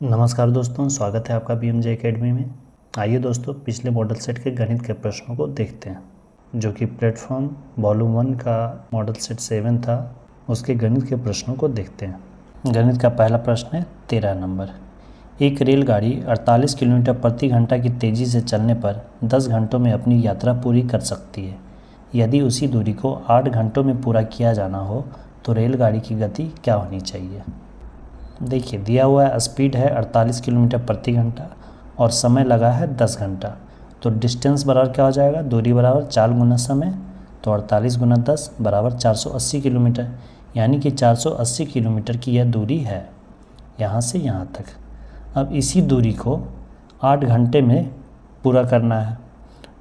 नमस्कार दोस्तों, स्वागत है आपका BMJ एकेडमी में। आइए दोस्तों, पिछले मॉडल सेट के गणित के प्रश्नों को देखते हैं, जो कि प्लेटफॉर्म वॉल्यूम 1 का मॉडल सेट 7 था। उसके गणित के प्रश्नों को देखते हैं। गणित का पहला प्रश्न है 13 नंबर। एक रेलगाड़ी 48 किलोमीटर प्रति घंटा की तेज़ी से चलने पर 10 घंटों में अपनी यात्रा पूरी कर सकती है। यदि उसी दूरी को 8 घंटों में पूरा किया जाना हो तो रेलगाड़ी की गति क्या होनी चाहिए। देखिए, दिया हुआ है स्पीड है 48 किलोमीटर प्रति घंटा और समय लगा है 10 घंटा। तो डिस्टेंस बराबर क्या हो जाएगा, दूरी बराबर 4 गुना समय, तो 48 गुना 10 बराबर 480 किलोमीटर। यानी कि 480 किलोमीटर की यह दूरी है यहाँ से यहाँ तक। अब इसी दूरी को 8 घंटे में पूरा करना है।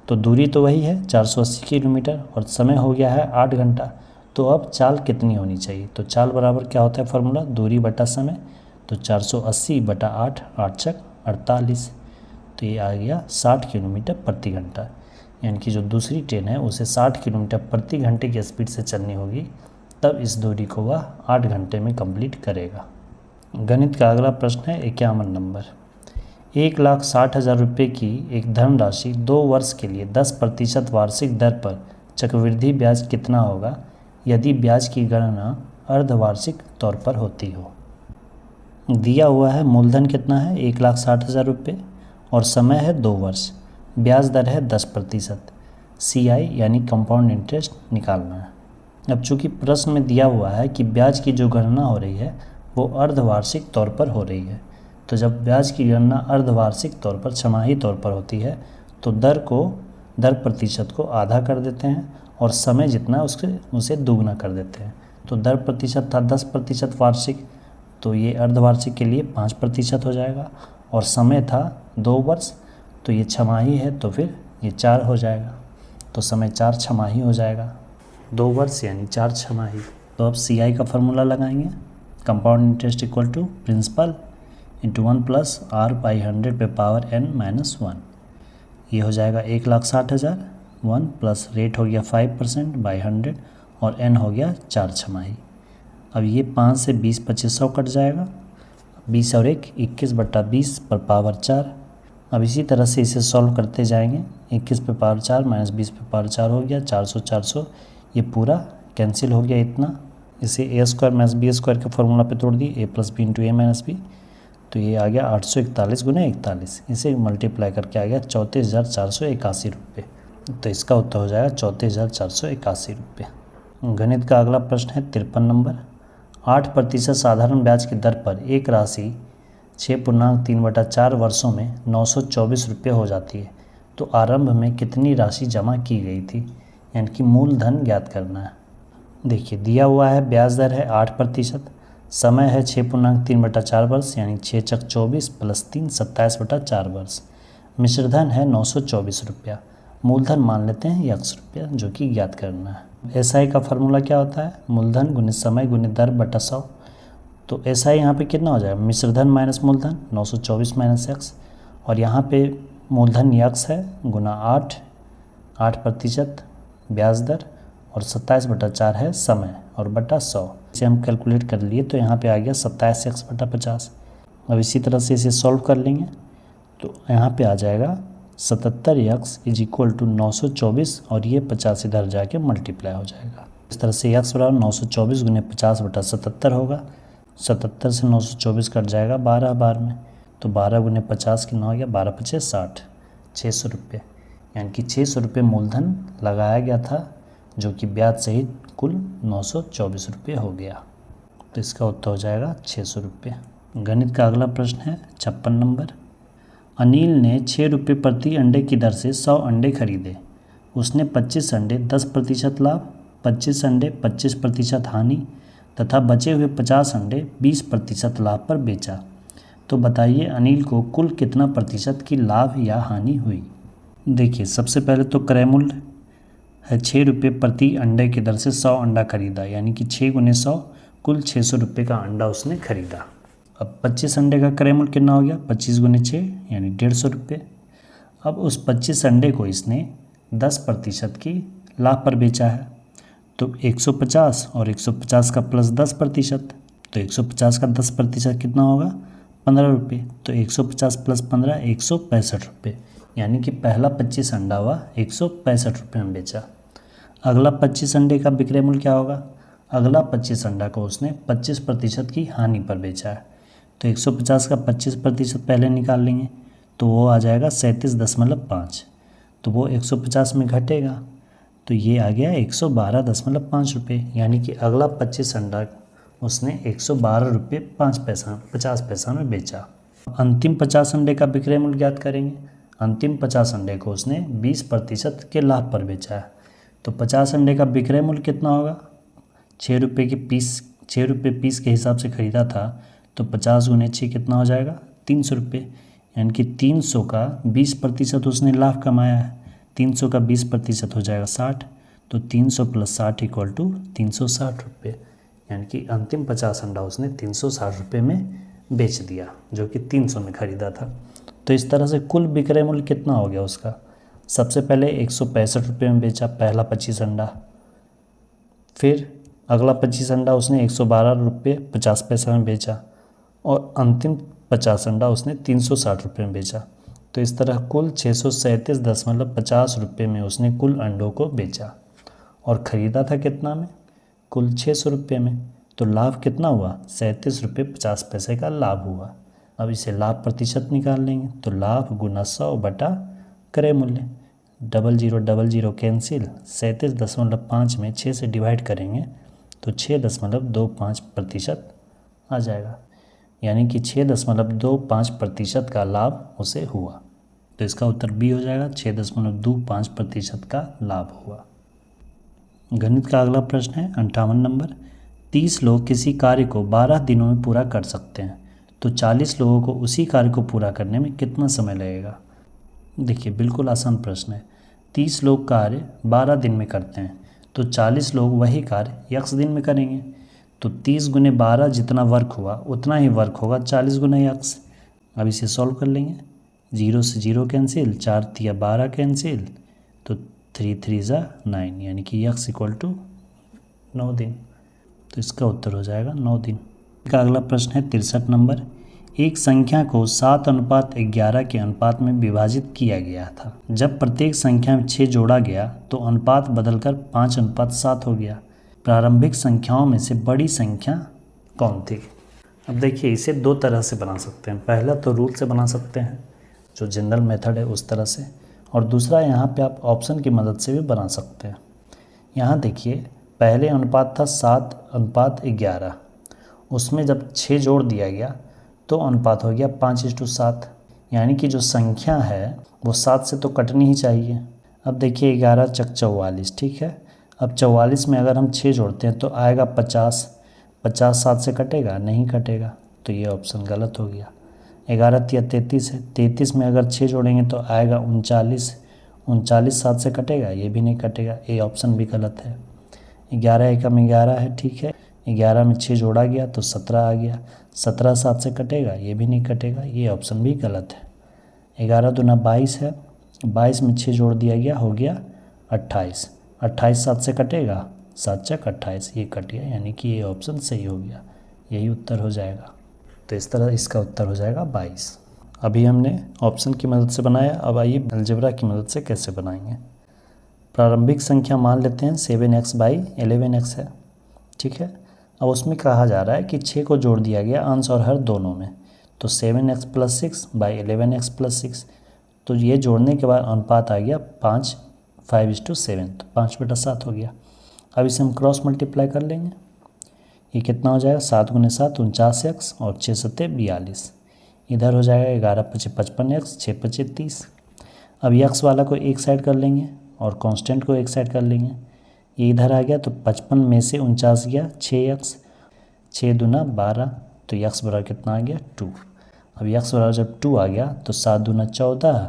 तो दूरी तो वही है 480 किलोमीटर और समय हो गया है 8 घंटा। तो अब चाल कितनी होनी चाहिए, तो चाल बराबर क्या होता है फार्मूला, दूरी बटा समय। तो 480 बटा 8, 8 छक 48। तो ये आ गया 60 किलोमीटर प्रति घंटा। यानी कि जो दूसरी ट्रेन है उसे 60 किलोमीटर प्रति घंटे की स्पीड से चलनी होगी, तब इस दूरी को वह 8 घंटे में कंप्लीट करेगा। गणित का अगला प्रश्न है 51 नंबर। 1,60,000 रुपये की एक धनराशि 2 वर्ष के लिए 10% वार्षिक दर पर चक्रवृद्धि ब्याज कितना होगा यदि ब्याज की गणना अर्धवार्षिक तौर पर होती हो। दिया हुआ है मूलधन कितना है 1,60,000 रुपये और समय है 2 वर्ष, ब्याज दर है 10%। CI यानी कंपाउंड इंटरेस्ट निकालना है। अब चूँकि प्रश्न में दिया हुआ है कि ब्याज की जो गणना हो रही है वो अर्धवार्षिक तौर पर हो रही है, तो जब ब्याज की गणना अर्धवार्षिक तौर पर, छमाही तौर पर होती है, तो दर प्रतिशत को आधा कर देते हैं और समय जितना उसे दुगना कर देते हैं। तो दर प्रतिशत था 10% वार्षिक, तो ये अर्धवार्षिक के लिए 5% हो जाएगा। और समय था 2 वर्ष, तो ये छमाही है तो फिर ये 4 हो जाएगा। तो समय 4 छमाही हो जाएगा, 2 वर्ष यानी 4 छमाही। तो अब CI का फार्मूला लगाएंगे, compound interest equal to principal into 1 plus R by 100 पे पावर n-1। ये हो जाएगा 1,60,000, 1 प्लस रेट हो गया 5% बाई 100 और n हो गया 4 छमाही। अब ये 5 से 20 2500 कट जाएगा, 20 और 1 21 बटा 20 पर पावर 4। अब इसी तरह से इसे सॉल्व करते जाएंगे, 21 पे पावर 4 माइनस 20 पे पावर 4 हो गया 400 400, ये पूरा कैंसिल हो गया इतना। इसे a² माइनस b² के फॉर्मूला पे तोड़ दिए, a plus B into a minus B, तो ये आ गया 841 गुना 41। इसे मल्टीप्लाई करके आ गया 34,481 रुपये। तो इसका उत्तर हो जाएगा 34,481 रुपये। गणित का अगला प्रश्न है 53 नंबर। 8% साधारण ब्याज की दर पर एक राशि 6.3/4 वर्षों में 924 रुपये हो जाती है, तो आरंभ में कितनी राशि जमा की गई थी, यानी कि मूलधन ज्ञात करना है। देखिए, दिया हुआ है ब्याज दर है 8%, समय है 6.3/4 वर्ष यानी 6 छक 24 प्लस 3 27/4 वर्ष, मिश्रधन है 924 रुपया, मूलधन मान लेते हैं x रुपया, जो कि ज्ञात करना है। SI का फार्मूला क्या होता है, मूलधन गुणित समय गुणित दर बटा 100। तो SI यहाँ पे कितना हो जाएगा, मिश्रधन माइनस मूलधन 924 माइनस x, और यहाँ पे मूलधन x है गुना 8% ब्याज दर और 27/4 है समय और बटा 100। इसे हम कैलकुलेट कर लिए तो यहाँ पे आ गया 27x/50। अब इसी तरह से इसे सॉल्व कर लेंगे तो यहाँ पे आ जाएगा 77x इज इक्वल टू 924 और ये 50 इधर जाके मल्टीप्लाई हो जाएगा। इस तरह से x बराबर 924 गुने 50/77 होगा। 77 से 924 कट जाएगा 12 बार में, तो 12 गुने 50 कितना हो गया, 12 पचे 60, 600 रुपये। यानी कि 600 रुपये मूलधन लगाया गया था, जो कि ब्याज सहित कुल 924 रुपये हो गया। तो इसका उत्तर हो जाएगा 600 रुपये। गणित का अगला प्रश्न है 56 नंबर। अनिल ने 6 रुपये प्रति अंडे की दर से 100 अंडे खरीदे। उसने 25 अंडे 10% लाभ, 25 अंडे 25% हानि तथा बचे हुए 50 अंडे 20% लाभ पर बेचा। तो बताइए अनिल को कुल कितना प्रतिशत की लाभ या हानि हुई। देखिए, सबसे पहले तो क्रय मूल्य है 6 रुपये प्रति अंडे की दर से 100 अंडा खरीदा, यानी कि 6 गुने 100 कुल 600 रुपये का अंडा उसने खरीदा। अब 25 अंडे का क्रय मूल्य कितना हो गया, 25 गुने 6 यानी 150 रुपये। अब उस 25 अंडे को इसने 10% की लाभ पर बेचा है, तो 150 और 150 का प्लस 10%, तो 150 का 10% कितना होगा, 15 रुपये, तो 150 प्लस 15 165 रुपये, यानी कि पहला 25 अंडा हुआ 165 रुपये में बेचा। अगला 25 अंडे का विक्रय मूल्य क्या होगा? अगला 25 अंडा को उसने 25% की हानि पर बेचा है, तो 150 का 25% पहले निकाल लेंगे, तो वो आ जाएगा 37.5, तो वो 150 में घटेगा, तो ये आ गया 112.5 रुपये, यानी कि अगला 25 अंडा उसने 112 रुपये 50 पैसा में बेचा। अंतिम 50 अंडे का विक्रय मूल्य ज्ञात करेंगे। अंतिम 50 अंडे को उसने 20% के लाभ पर बेचा है, तो 50 अंडे का विक्रय मूल्य कितना होगा? 6 रुपये पीस के हिसाब से ख़रीदा था, तो 50 गुने 6 कितना हो जाएगा? 300 रुपये, यानी कि 300 का 20% उसने लाभ कमाया है, 300 का 20% हो जाएगा 60, तो 300 प्लस 60 इक्वल टू 360 रुपये, यानी कि अंतिम 50 अंडा उसने 360 रुपये में बेच दिया, जो कि 300 में ख़रीदा था। तो इस तरह से कुल विक्रय मूल्य कितना हो गया उसका? सबसे पहले 165 रुपये में बेचा पहला 25 अंडा, फिर अगला 25 अंडा उसने 112 रुपये 50 पैसा में बेचा, और अंतिम 50 अंडा उसने 360 रुपये में बेचा। तो इस तरह कुल 637.50 रुपये में उसने कुल अंडों को बेचा, और ख़रीदा था कितना में? कुल 600 रुपये में। तो लाभ कितना हुआ? 37 रुपये 50 पैसे का लाभ हुआ। अब इसे लाभ प्रतिशत निकाल लेंगे, तो लाभ गुना 100 बटा क्रय मूल्य, 0000 कैंसिल, 37.5 में 6 से डिवाइड करेंगे तो 6.25% आ जाएगा, यानी कि 6.25% का लाभ उसे हुआ। तो इसका उत्तर बी हो जाएगा, 6.25% का लाभ हुआ। गणित का अगला प्रश्न है 58 नंबर। 30 लोग किसी कार्य को 12 दिनों में पूरा कर सकते हैं, तो 40 लोगों को उसी कार्य को पूरा करने में कितना समय लगेगा? देखिए बिल्कुल आसान प्रश्न है। 30 लोग कार्य 12 दिन में करते हैं, तो 40 लोग वही कार्य x दिन में करेंगे, तो 30 गुने 12 जितना वर्क हुआ उतना ही वर्क होगा 40 गुना x। अब इसे सॉल्व कर लेंगे, 0 से 0 कैंसिल, 4 तिया 12 कैंसिल, तो 3 3 ज़ा 9, यानी कि x इक्वल टू 9 दिन। तो इसका उत्तर हो जाएगा 9 दिन। का अगला प्रश्न है 63 नंबर। एक संख्या को 7:11 के अनुपात में विभाजित किया गया था। जब प्रत्येक संख्या में 6 जोड़ा गया तो अनुपात बदलकर 5:7 हो गया। प्रारंभिक संख्याओं में से बड़ी संख्या कौन थी? अब देखिए इसे दो तरह से बना सकते हैं। पहला तो रूल से बना सकते हैं, जो जनरल मेथड है उस तरह से, और दूसरा यहाँ पे आप ऑप्शन की मदद से भी बना सकते हैं। यहाँ देखिए पहले अनुपात था 7:11, उसमें जब 6 जोड़ दिया गया तो अनुपात हो गया 5:7, यानी कि जो संख्या है वो 7 से तो कटनी ही चाहिए। अब देखिए 11 चक 44, ठीक है। अब 44 में अगर हम 6 जोड़ते हैं तो आएगा 50, 50 7 से कटेगा? नहीं कटेगा, तो ये ऑप्शन गलत हो गया। 11 तिया 33 है, 33 में अगर 6 जोड़ेंगे तो आएगा 39, 39 7 से कटेगा? ये भी नहीं कटेगा, ये ऑप्शन भी गलत है। 11 एकम 11 है, ठीक है, 11 में 6 जोड़ा गया तो 17 आ गया, 17 7 से कटेगा? ये भी नहीं कटेगा, ये ऑप्शन भी गलत है। 11 दूना 22 है, 22 में 6 जोड़ दिया गया, हो गया 28, 28 7 से कटेगा? 7 चक 28, ये कट गया, यानी कि ये ऑप्शन सही हो गया, यही उत्तर हो जाएगा। तो इस तरह इसका उत्तर हो जाएगा 22। अभी हमने ऑप्शन की मदद से बनाया, अब आइए अलजेब्रा की मदद से कैसे बनाएंगे। प्रारंभिक संख्या मान लेते हैं 7x/11x है, ठीक है। अब उसमें कहा जा रहा है कि 6 को जोड़ दिया गया अंश और हर दोनों में, तो 7x + 6/11x + 6, तो ये जोड़ने के बाद अनुपात आ गया 5:7, तो 5/7 हो गया। अब इसे हम क्रॉस मल्टीप्लाई कर लेंगे, ये कितना हो जाएगा? 7 × 7 49x और 6 × 7 42, इधर हो जाएगा 11 × 5 55x, 6 × 5 30। अब x वाला को एक साइड कर लेंगे और कांस्टेंट को एक साइड कर लेंगे, ये इधर आ गया, तो 55 में से 49 गया 6x, 6 दूना 12, तो x बराबर कितना आ गया? 2। अब x बराबर जब 2 आ गया तो 7 दूना 14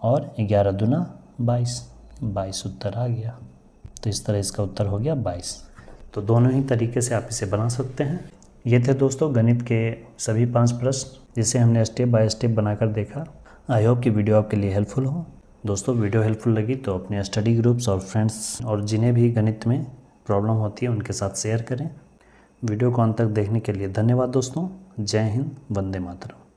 और 11 दूना 22, 22 उत्तर आ गया। तो इस तरह इसका उत्तर हो गया 22। तो दोनों ही तरीके से आप इसे बना सकते हैं। ये थे दोस्तों गणित के सभी 5 प्रश्न, जिसे हमने स्टेप बाय स्टेप बनाकर देखा। आई होप कि वीडियो आपके लिए हेल्पफुल हो। दोस्तों वीडियो हेल्पफुल लगी तो अपने स्टडी ग्रुप्स और फ्रेंड्स और जिन्हें भी गणित में प्रॉब्लम होती है उनके साथ शेयर करें। वीडियो को अंत तक देखने के लिए धन्यवाद दोस्तों। जय हिंद, वंदे मातरम।